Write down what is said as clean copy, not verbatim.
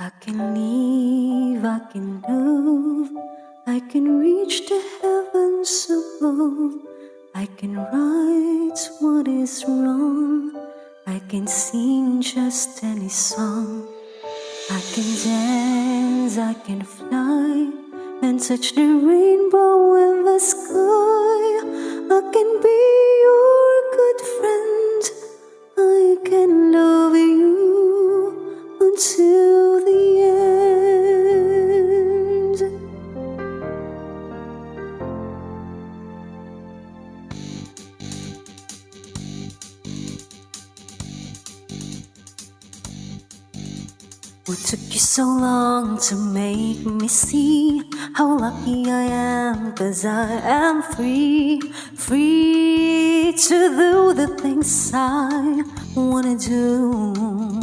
I can leave, I can move, I can reach the heavens above. I can write what is wrong, I can sing just any song. I can dance, I can fly, and touch the rainbow in the sky. I can be your good friend, I can love you until the end. What took you so long to make me see how lucky I am? 'Cause I am free, free to do the things I wanna do.